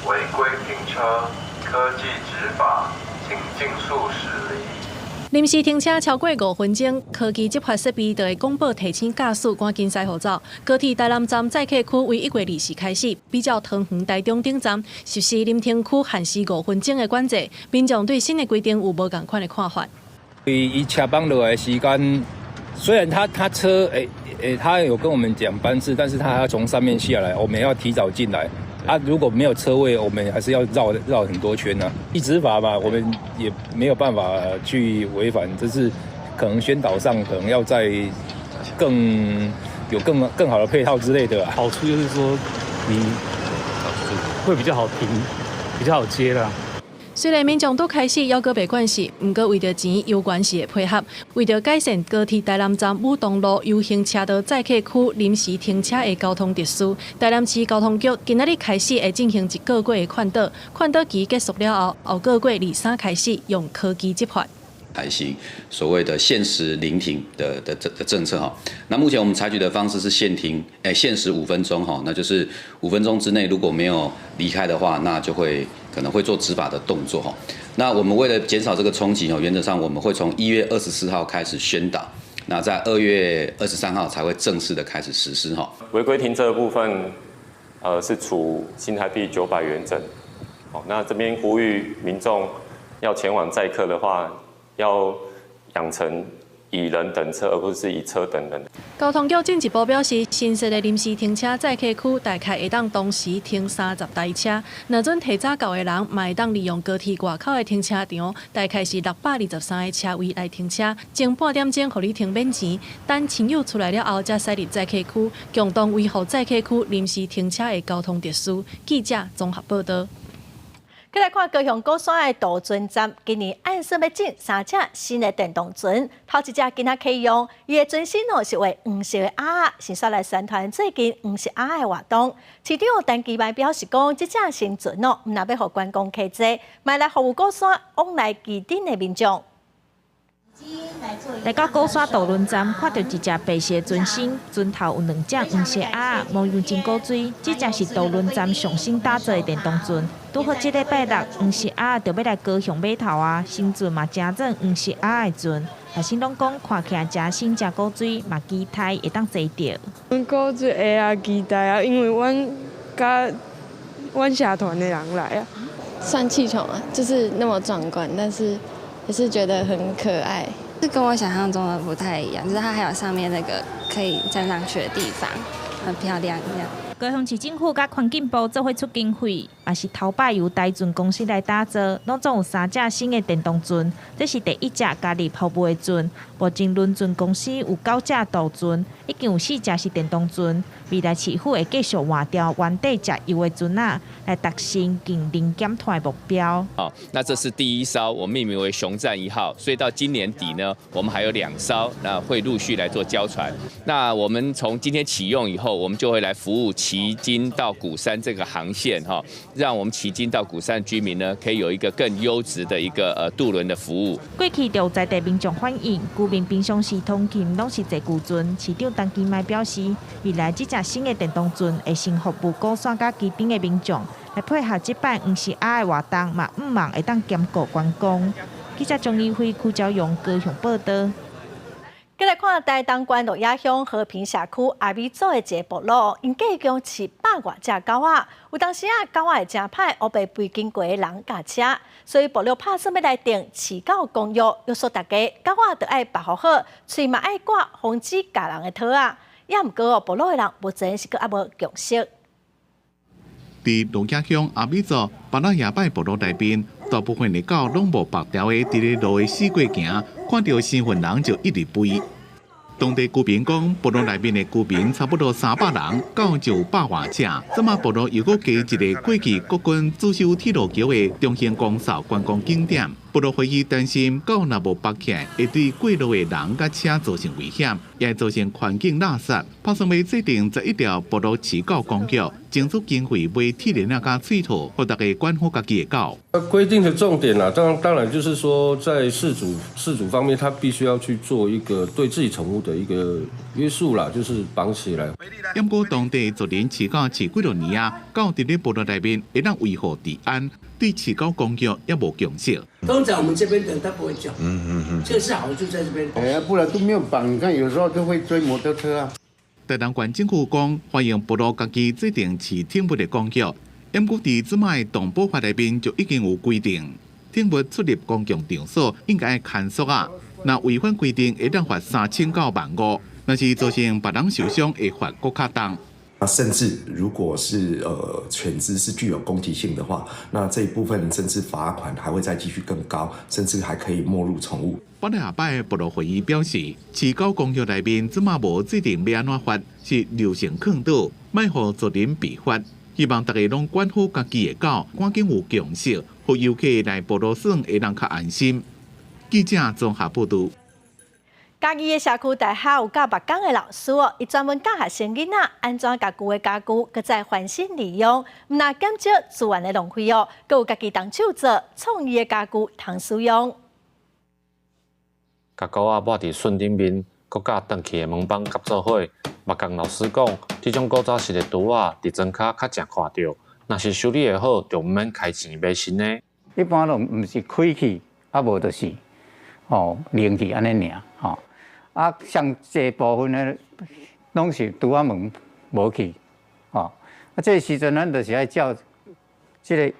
Speaker 21: 违规停车，科技执法，请尽速驶离。
Speaker 22: 临时停车超过5分钟，科技执法设备就会公布提醒驾驶赶紧驶互走。高铁台南站载客区为1月20日开始，比较桃园台中顶站实施临停区限时5分钟的管制。民众对新的规定有无同款的看法？
Speaker 23: 伊车帮落来的时间，虽然他车他有跟我们讲班次，但是他还要从上面下来，我们要提早进来。如果没有车位，我们还是要绕很多圈呢。执法嘛，我们也没有办法去违反，这是可能宣导上可能要在有更好的配套之类的。
Speaker 25: 好处就是说，你会比较好停，比较好接啦。
Speaker 22: 虽然民众都开始要搁白管事，不过为着钱，有关系的配合，为着改善高铁台南站武东路 U 型车道载客区临时停车的交通秩序，台南市交通局今仔日开始会进行1个月的劝导，劝导期结束了后个月23开始用科技执法。
Speaker 28: 采行所谓的限时临停的政策哈，那目前我们采取的方式是限时5分钟哈，那就是5分钟之内如果没有离开的话，那就可能会做执法的动作哈。那我们为了减少这个冲击原则上我们会从1月24号开始宣导，那在2月23号才会正式的开始实施哈。
Speaker 29: 违规停车的部分，是处新台币900元整。好，那这边呼吁民众要前往载客的话，要养成以人等车，而不是以车等人。
Speaker 22: 交通局进一步表示，新设的临时停车载客区大概会当同时停30台车，若准提早到的人，嘛会当利用高铁外口的停车场，大概是623个车位来停车，前半点钟互你停免钱。等亲友出来了后，才驶入载客区，共同维护载客区临时停车的交通秩序。记者综合报道。
Speaker 1: 再来看高雄高山的渡船站，今年按说要整3只新的电动船，头一只今仔启用，伊的船身是为黄色的鸭，是煞来宣传最近黄色鸭的活动。市长陈其迈表示讲，这只新船毋但要互观光客坐，嘛来服务高山往来基顶的民众。
Speaker 30: 来到高山渡轮站，看到一只白色船身，船头有2只黄色鸭，模样真古锥。这只是渡轮站上新打造的电动船。拄好这礼拜六，黄色鸭就要来高雄码头啊！新船嘛真正黄色鸭的船，大新拢讲看起来真新真古锥，嘛期待会当坐到。
Speaker 31: 古锥会啊，期待啊，因为阮社团的人来啊。
Speaker 32: 算气球啊，就是那么壮观，但是也是觉得很可爱。是跟我想象中的不太一样，就是它还有上面那个可以站上去的地方，很漂亮这样。
Speaker 30: 高雄市政府甲环境部做伙出经费，也是头摆由台船公司来打造，拢总有3只新的电动船，这是第1只加入服务的船。目前轮船公司有9只渡船，已经有4只是电动船。未来市府会继续换掉原底石油的船啊，来达成近零减碳的目标。
Speaker 4: 好，那这是第1艘，我命名为雄战1号，所以到今年底呢，我们还有2艘，那会陆续来做交船。那我们从今天启用以后，我们就会来服务旗津到鼓山这个航线哈，让我们旗津到鼓山居民呢，可以有一个更优质的一个渡轮的服务。
Speaker 30: 过去就有在地民众反映，居民平常时通勤拢是坐旧船，市长陈其迈表示，未来这只新的电动船会先服务高山甲基顶的民众，来配合这摆黄石鸭的活动，嘛唔忙会当兼顾观光。记者钟义辉、邱昭勇高雄报道。
Speaker 1: 再来看台东关洛野乡和平社区阿美族的一个部落，因计共700多只狗仔，有当时狗仔会真歹，我被飞经过的人驾车，所以部落拍算要来定饲狗公约，约束大家狗仔着爱保护好，喙嘛爱挂，防止咬人的套啊。也毋过部落的人目前是阁无共识。
Speaker 2: 伫洛野乡阿美族巴拉亚拜部落内面，大部分的狗拢无白条的伫咧路的四过行，看到身份人就一直吠。当地居民讲，部落内面的居民差不多300人，狗就有100多只。这马部落又搁加一个过去国军驻守铁路桥的中兴公扫观光景点。部落会议担心，狗若无绑起来，会对过路的人甲车造成危险，也会造成环境垃圾。拍算要制定11条部落饲狗公约，争取经费买铁链甲喙套，互大家管好家己的狗。
Speaker 6: 规定的重点啦，当然就是说，在饲主方面，他必须要去做一个对自己宠物的一个约束啦，就是绑起来。
Speaker 2: 不过当地昨年饲狗饲几多年啊，狗伫咧部落内面会当维护治安，对饲狗公约也无共识。
Speaker 7: 通常我们这边的他不会叫，这个是好处在这边。哎呀，不然都没有绑，你看有时候都会追摩托车啊。
Speaker 2: 台东县政府讲，欢迎部落家己制定饲宠物的公约。不过伫即卖动保法内面就已经有规定，宠物出入公共场所应该看守啊。那违反规定，会当罚3000到15000。那是造成别人受伤，会罚更较重。
Speaker 8: 甚至如果是犬只是具有攻击性的话，那这一部分甚至罚款还会再继续更高，甚至还可以没入宠物。
Speaker 2: 巴拉亚拜部落会议表示，饲狗公约内面即马无制定要安怎罚，是流程坑倒，莫互责任被罚。希望大家拢管好家己的狗，赶紧有共识，互游客来部落耍会当较安心。记者综合报道。
Speaker 1: 嘉义的社区大学有教木工的老师哦，伊专门教学生囡仔安怎家具的家具，搁再翻新利用，唔那减少资源的浪费哦，搁有家己动手做创意的家具通使用。
Speaker 9: 甲狗仔抹伫笋顶面，搁甲转去的门板夹做伙。木工老师讲，这种古早式的橱仔伫庄卡较常看到，若是修理的好，就毋免开钱买新的。
Speaker 10: 一般都毋是开去，啊无就是零去安尼尔吼。啊，像这部分呢，拢是拄仔门无去，啊，这时阵咱就是爱照这个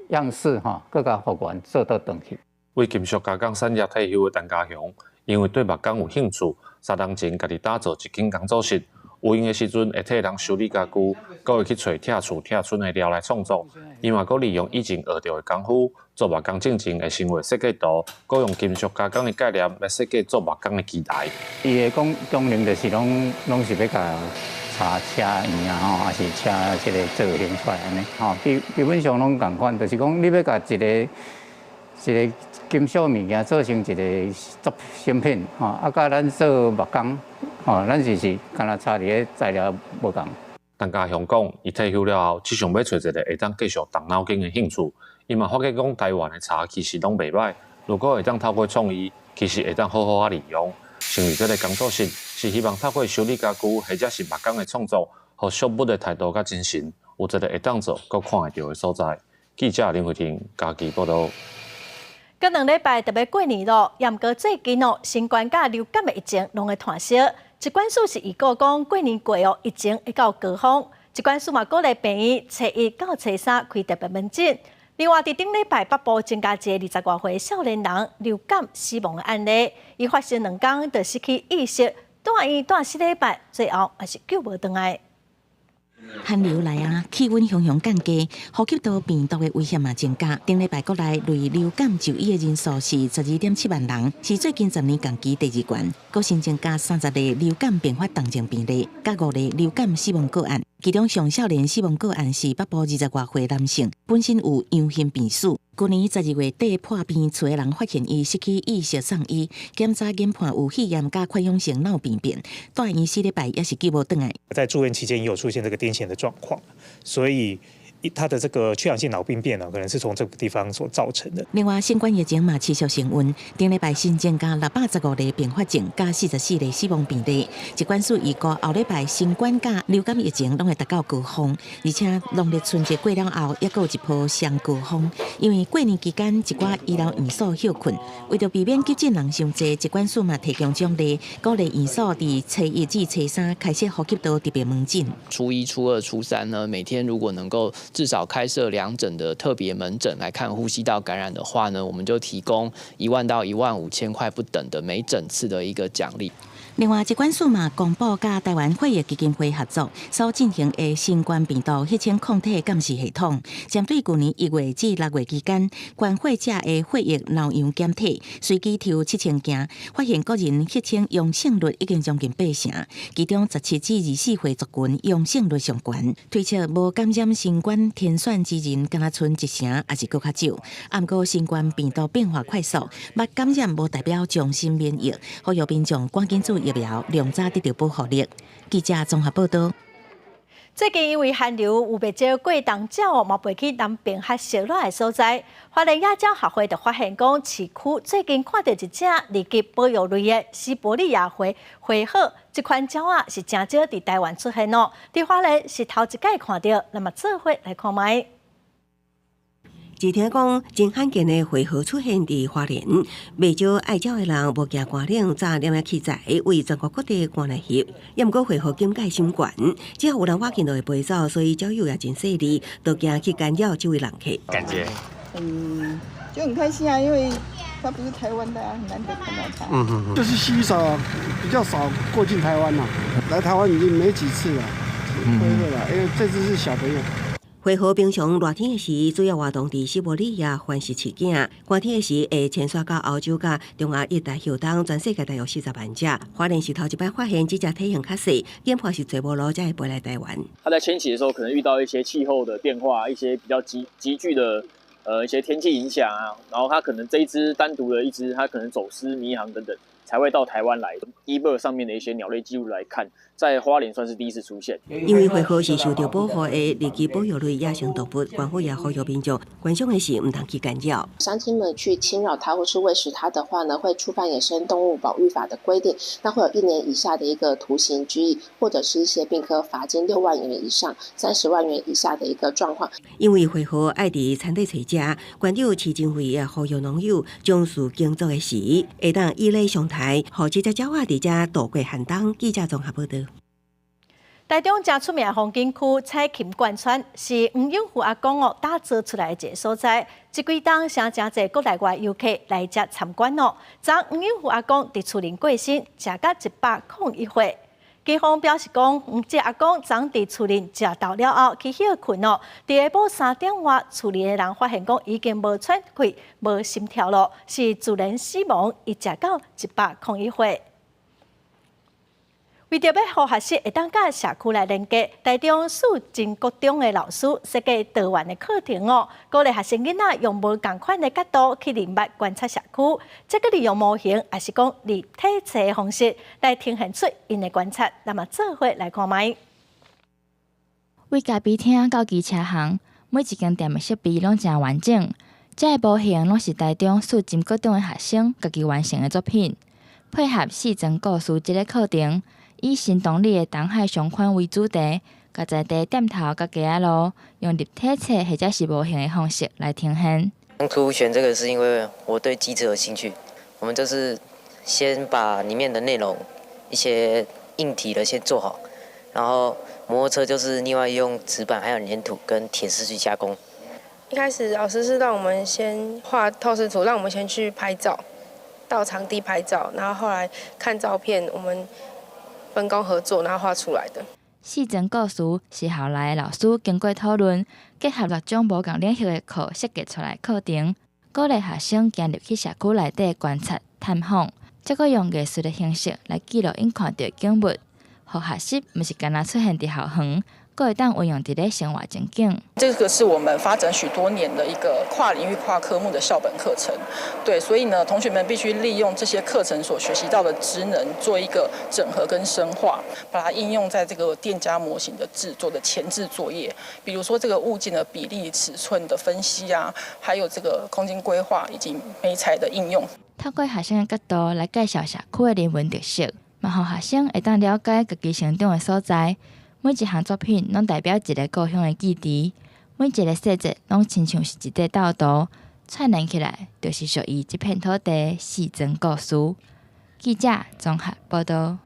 Speaker 10: 样式各甲复原做倒转去。
Speaker 9: 为金属加工产业退休的陈家雄，因为对木工有兴趣，3年前家己打造一间工作室，有闲的时阵会替人修理家具，搁会去找拆厝拆村的料来创作。伊嘛搁利用以前学到的功夫，做木工进前的生活设计图，搁用金属加工的概念来设计做木工的机台。
Speaker 10: 伊的功能就是拢是要甲查车圆啊还是车这个造型出来安尼基本上拢共款，就是讲你要甲一个金属物件做成一个作品品啊，甲咱做木工咱就是干那差伫个材料无共。
Speaker 9: 陈家雄讲，伊退休了后，只想要找一个会当继续动脑筋的兴趣。伊嘛发觉讲，台湾的茶其实拢袂歹，如果会当透过创意，其实会当好好利用。成立这个工作室，是希望透过修理家具或者是木工的创作，和小物的态度甲精神，有一个会当做、佮看会到的所在。记者林慧婷家己报道。
Speaker 1: 隔2礼拜特别过年咯，也毋过最近哦，新冠甲流感的疫情拢会退烧。疾管署是预告讲，过年过哦，疫情会到高峰。疾管署嘛鼓励病院初1到初3开特别门诊。另外，伫顶礼拜北部增加一个20多岁少年人流感死亡的案例，伊发生2天就失去意识，住院住4礼拜，最后也是救无回来。
Speaker 11: 寒流来啊，气温雄雄降低，呼吸道病毒的危险嘛增加。顶礼拜国内类流感就医的人数是12.7万人，是最近10年同期第2悬。佫新增加30例流感并发重症病例，甲5例流感死亡个案。其中上少年死亡个案是北部20多岁男性，本身有阳性病史。去年12月底破病厝的人发现伊失去意识送医，检查研判有肺炎加溃疡性脑病变，带医4礼拜也是救无回来。
Speaker 12: 在住院期间也有出现这个癫痫的状况，所以他的这个缺氧性脑病变呢，可能是从这个地方所造成的。
Speaker 11: 另外，新冠疫情嘛持续升温，顶礼拜新增加615例并发症，加44例死亡病例。疾管署预告后礼拜新冠加流感疫情拢会达到高峰，而且农历春节过了后，也有一波上高峰。因为过年期间一寡医疗院所休困，为着避免急诊人伤济，疾管署嘛提供奖励，鼓励院所伫初1至初3开设呼吸道特别门诊。
Speaker 13: 初1、初2、初3呢，每天如果能够至少开设2诊的特别门诊来看呼吸道感染的话呢，我们就提供1万到15000块不等的每诊次的一个奖励。
Speaker 11: 另外，疾管署嘛公布甲台湾血液基金会合作，所进行的新冠病毒血清抗体监视系统，针对去年1月至6月期间，关血者的血液脑样检体，随机抽7000件，发现个人血清阳性率已经将近8成，其中17至24岁族群阳性率上悬，推测无感染新冠天选之人，敢若剩1成，还是搁较少。不过，新冠病毒变化快速，捌感染无代表终身免疫，呼吁民众赶紧注意疫苗量早得到保护力。记者综合报道。
Speaker 1: 最近因为寒流有袂少过冬鸟嘛飞去南边较热闹的所在，花莲野鸟学会就发现讲，市区最近看到一只立即保育类的西伯利亚灰鹤，这款鸟啊是真少伫台湾出现哦，伫花莲是头一届看到，那么做伙来看卖。
Speaker 14: 只听讲，真罕见的灰鹤出现伫花莲，袂少爱鸟的人无惊寒冷，早念起器材为全国各地赶来翕。也毋过灰鹤警戒心悬，只要有人挖进就会飞走，所以鸟友也真细腻，都惊去干扰这位人客。
Speaker 15: 感觉
Speaker 16: 就很开心啊，因为它不是台湾的啊，很难得看到它。
Speaker 7: 就是稀少，比较少过境台湾啦。来台湾已经没几次了，灰鹤了，因为这只是小朋友。
Speaker 14: 灰鹤平常热天的时，主要活动伫西伯利亚繁殖市境；寒天的时，会迁徙到欧洲甲中亚热带热带，全世界大约40万只。花莲是头一摆发现这只体型较细，研判是做无路才会飞来台湾。
Speaker 17: 它在迁徙的时候，可能遇到一些气候的变化，一些比较急剧的一些天气影响啊，然后它可能这一只单独的一只，它可能走失、迷航等等，才会到台湾来。eBird 上面的一些鸟类记录来看，在花莲算是第一次出现。
Speaker 14: 因为灰鹤是受到保护的立即保育类野生动物，官府也呼吁民众观赏的时唔通去干扰。
Speaker 18: 乡亲们去侵扰它或是喂食它的话呢，会触犯野生动物保育法的规定，那会有1年以下的一个徒刑拘役，或者是一些并科罚金6万元以上30万元以下的一个状况。
Speaker 14: 因为灰鹤爱伫产地找食，县长市政会也呼吁农友将事耕作的时，会当以礼相待，互这只鸟仔伫遮度过寒冬。记者综合报道。
Speaker 1: 台中正出名的风景区彩琴贯穿，是黄永富阿公打造出来的一个所在。这几冬成真侪国内外游客来遮参观哦。昨黄永富阿公伫厝邻过身，食到101岁。警方表示讲，这阿公昨伫厝邻食到了后去休困哦。伫下晡3点外，厝里的人发现讲已经无喘气、无心跳了，是自然死亡。伊食到101岁。为着要互学生会当甲社区来连接，台中市真国中的老师设计多元的课程哦，鼓励学生囡仔用无同款的角度去认捌观察社区，这个利用模型，还是讲立体册的方式来呈现出因的观察。那么做伙来看卖。
Speaker 3: 为咖啡厅到机车行，每一间店的设备拢真完整。这个模型拢是台中市真国中的学生家己完成的作品，配合四层故事这个课程。以行动力的东海相款为主题，甲在地店头甲街仔路用立体册或者是模型的方式来呈现。
Speaker 19: 当初选这个是因为我对机车有兴趣，我们就是先把里面的内容一些硬体的先做好，然后摩托车就是另外用纸板还有粘土跟铁丝去加工。
Speaker 31: 一开始老师是让我们先画透视图，让我们先去拍照，到场地拍照，然后后来看照片，我们分工合作，然后画出来的。
Speaker 3: 四层故事是校内的老师经过讨论，结合各种无同领域的课设计出来课程，鼓励学生行入去社区内底观察、探访，再搁用艺术的形式来记录因看到的景物，互学习毋是干那出现伫校园。各会当运用伫咧生活情境。
Speaker 5: 这个是我们发展许多年的一个跨领域、跨科目的校本课程。对，所以呢，同学们必须利用这些课程所学习到的职能，做一个整合跟深化，把它应用在这个店家模型的制作的前置作业，比如说这个物件的比例、尺寸的分析啊，还有这个空间规划以及媒材的应用。
Speaker 3: 透过学生的角度来介绍社区的人文特色，嘛互学生会当了解家己成长的所在。每一项作品拢代表一个故乡的记忆，每一个细节拢亲像是一块豆豆，串联起来就是属于这片土地的四层故事。记者综合报道。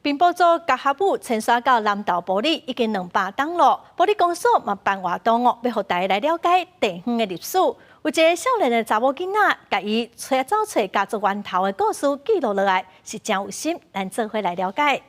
Speaker 1: 屏保组甲学务迁徙到南投埔里已经200档了，埔里公所嘛办活动哦，要互大家来了解地方的历史。有一个少年的查某囡仔，甲伊走找家族源头的故事记录落来，是真有心，咱做伙来了解。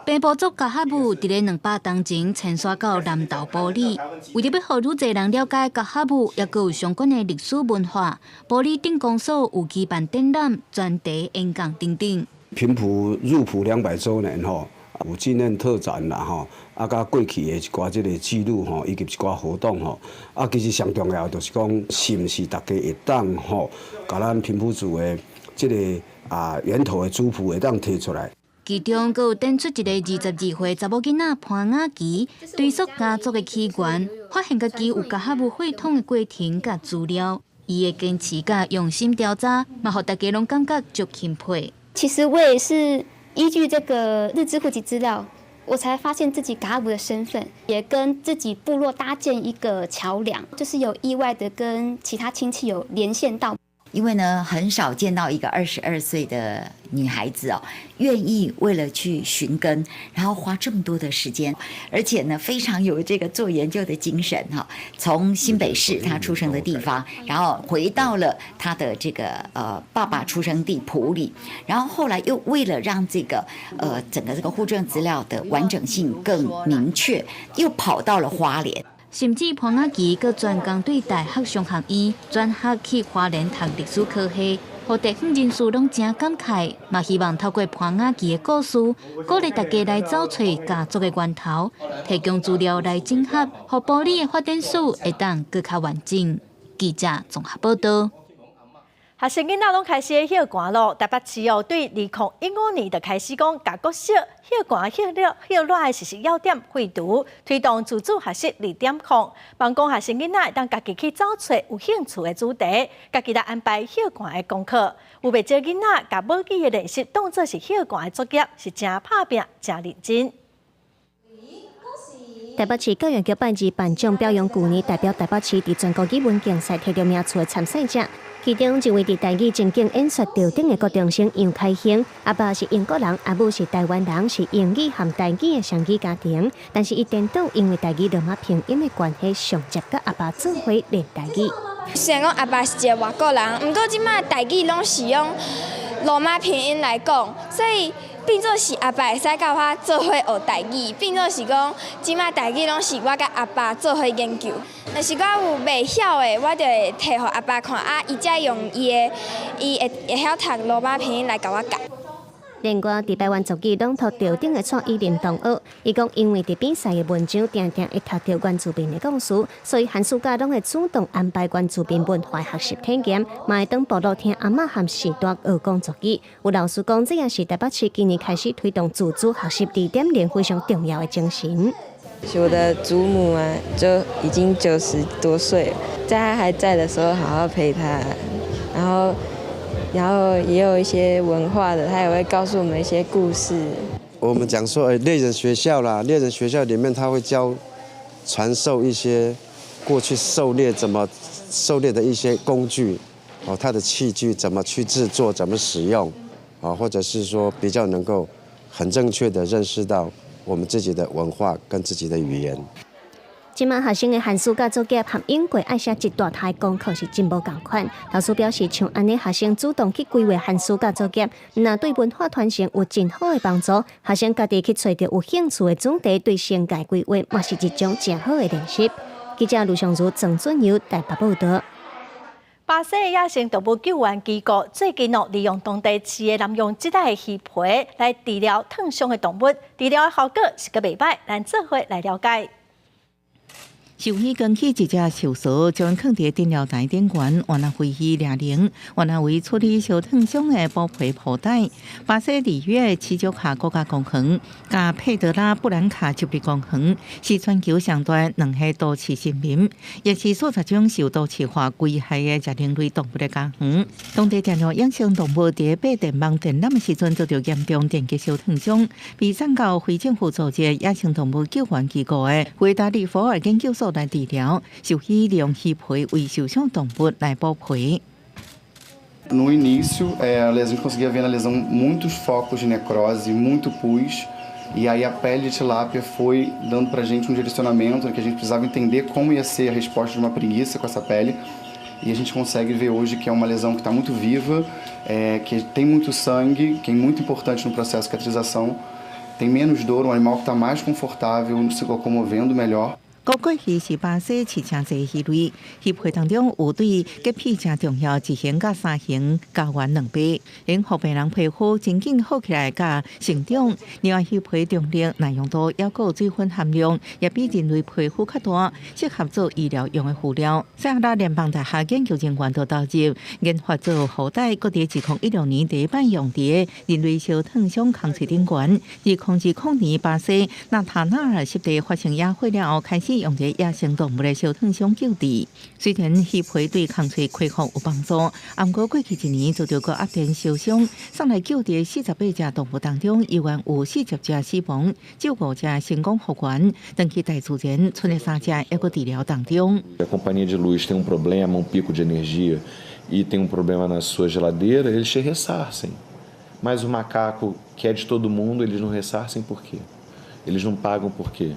Speaker 15: 屏保组甲学务伫咧200档前迁徙到南投埔里，为着要互愈侪人了解甲学务，也佮有相关的历史文化，埔里镇公所有举办展览、专题演讲等等。
Speaker 20: 平埔入埔200周年吼，有纪念特展啦吼，啊，甲过去的一寡即个记录吼，以及一寡活动吼，啊，其实上重要就是讲，是毋是大家会当吼，甲咱平埔族的即个源头的族谱会当提出来。
Speaker 15: 其中，佫有展出一个22岁查某囡仔潘雅琪追溯家族的起源，发现家己有甲学务系统的过程甲资料，伊的坚持甲用心调查，嘛，互大家拢感觉足钦佩。
Speaker 21: 其实我也是依据这个日治户籍资料，我才发现自己噶阿布的身份，也跟自己部落搭建一个桥梁，就是有意外的跟其他亲戚有连线到。
Speaker 22: 因为呢，很少见到一个22岁的女孩子哦，愿意为了去寻根，然后花这么多的时间，而且呢，非常有这个做研究的精神哈。从新北市她出生的地方，然后回到了她的这个爸爸出生地埔里，然后后来又为了让这个整个这个户政资料的完整性更明确，又跑到了花莲。
Speaker 15: 甚至潘雅琪佮专攻对大学商学院，转学去花莲读历史科系，互地方人士拢真感慨，嘛希望透过潘雅琪的故事，鼓励大家来找找家族的源头，提供资料来整合，互埔里的发展史会当更较完整。记者综合报道。
Speaker 1: 学生囡仔拢开始晓歌咯，台北市哦对2015年就开始讲，甲国小晓歌晓赖的实施要点废除，推动自主学习2.0，望讲学生囡仔当家己去找找有兴趣的主题，家己来安排晓歌的功课。有袂少囡仔甲母语的练习当作是晓歌的作业，是真拍拼、真认真。
Speaker 21: 台北市教育局办理颁奖表扬，去年代表台北市伫全国语文竞赛摕到名次的参赛者，其中一位伫台语情景演说吊顶的高中生杨开兴，阿爸是英国人，阿母是台湾人，是英语和台语的双语家庭。但是伊颠倒因为台语罗马拼音的关系，上接甲阿爸做伙练台语。
Speaker 32: 虽然讲阿爸是一个外国人，不过即摆台语拢是用罗马拼音来讲，所以变做是阿爸会使甲我做伙学台语，变做是讲即摆台语拢是我甲阿爸做伙研究。若是我有袂晓的，我就会摕互阿爸看，伊才用伊会晓读罗马拼音来甲我教。
Speaker 21: 另外，伫台湾族语朗读吊顶的创意林同学，伊讲因为伫比赛的文章常常会读到原住民的故事，所以寒暑假拢会主动安排原住民文化学习体验，嘛会当部落听阿嬷和时代学讲族语。有老师讲，这也是台北市今年开始推动自主学习2.0非常重要的精神。
Speaker 23: 我的祖母啊，就已经90多岁了，在她还在的时候，好好陪她，然后也有一些文化的，他也会告诉我们一些故事。
Speaker 24: 我们讲说，猎人学校啦，猎人学校里面他会传授一些过去狩猎怎么狩猎的一些工具，哦，它的器具怎么去制作，怎么使用，啊，或者是说比较能够很正确的认识到我们自己的文化跟自己的语言。
Speaker 21: 即马学生的寒暑假作业和英国爱写一大台功课是真无共款。老师表示，像安尼学生主动去规划寒暑假作业，那对文化传承有真好的帮助。学生家己去找到有兴趣的主题，对生界规划嘛是一种真好的练习。记者卢尚如、郑准由台北报道。巴西的野生动物救援机构最近利用当地饲的滥用即代的鱼皮来治疗烫伤的动物，治疗的效果是个袂歹，咱做伙来了解。
Speaker 11: 兽医根据一只手锁，将放伫电疗台顶悬，原来飞鱼掠铃，原来为处理烧烫伤的包皮布袋。巴西里约七脚卡国家公园，甲佩德拉布兰卡州立公园是全球上大两个都市森林，也是数十种受都市化危害的食灵类动物的家园。当地电疗养生动物伫八电网电缆的时阵，遭到严重电击烧烫伤，被送到非政府组织野生动物救援机构的维达利佛尔研究所来治疗，兽医利用鱼皮为受伤动物来补皮。
Speaker 2: No início, a gente conseguia ver na lesão muitos focos de necrose, muito pus, e aí a pele de tilápia foi dando pra gente direcionamento, que a gente precisava entender como ia ser a resposta de uma preguiça com essa pele. E a gente consegue ver hoje que é uma lesão que está muito viva, que tem muito sangue, que é muito importante no processo de cicatrização, tem menos dor, um animal que está mais confortável, se locomovendo melhor.
Speaker 11: 高过鱼是巴西饲真济鱼类，鱼皮当中有对洁癖真重要1型甲3型加完2倍，令互病人皮肤真紧好起来甲成长。另外，鱼皮重力、耐用度也有水分含量，也比人类皮肤较大，适合做医疗用的辅料。西雅图联邦大学研究人员都投入研发做后代，搁伫2016年第一摆用伫人类烧烫伤空气顶悬。2020年，巴西纳塔纳尔湿地发生野火了后，开始用这野生动物的烧烫伤救治。虽然鱼皮对空气恢复有帮助，不过过去1年遭到个压电烧伤，送来救治48只动物当中，依然有40只死亡，只有5只成功复原，但去大自然剩下3只还搁治疗当中。
Speaker 4: A companhia de luz tem problema, pico de energia e tem problema na sua geladeira, eles te ressarcem. Mas o macaco, que é de todo mundo, eles não ressarcem por quê? Eles não pagam por quê?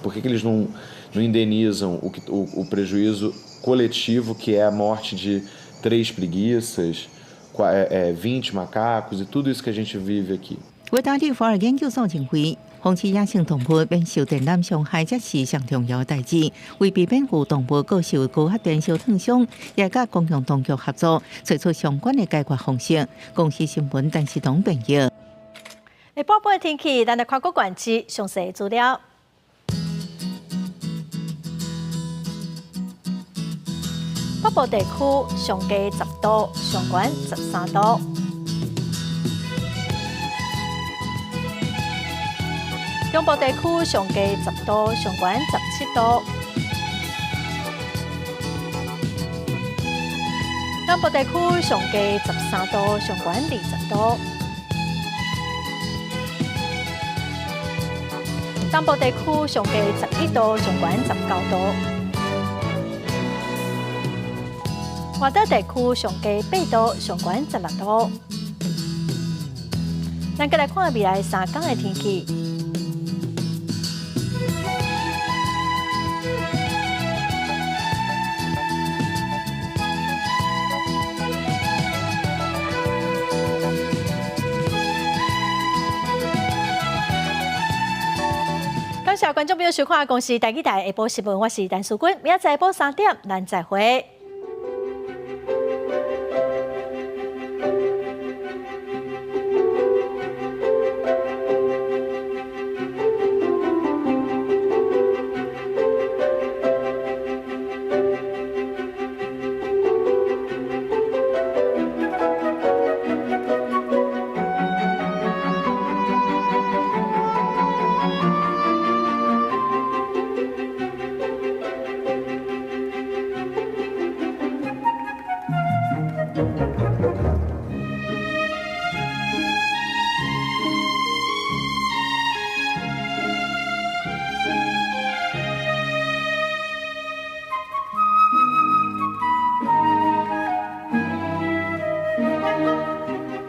Speaker 4: Por que eles não indenizam o prejuízo coletivo, que é a morte de 3 preguiças, 20 macacos e tudo isso que a gente vive aqui?
Speaker 11: 维达利佛尔研究所认为，防治野生动物免受电缆伤害，才是上重要的代志。为避免有动物各受高压电烧烫伤，也甲公共当局合作，找出相关的解决方式。公司新闻陈世彤编译。
Speaker 1: 下半部天气，咱来看国关市详细资料。北部地区上低10度，上悬13度；中部地区上低10度，上悬17度；南部地区上低13度，上悬20度；东部地区上低11度，上悬19度。华岛地区上低8度，上悬16度。咱再来看未来3天的天气。感谢观众朋友收看《公视台记台下晡新闻》，我是陈淑君，明仔载下晡3点，咱再会。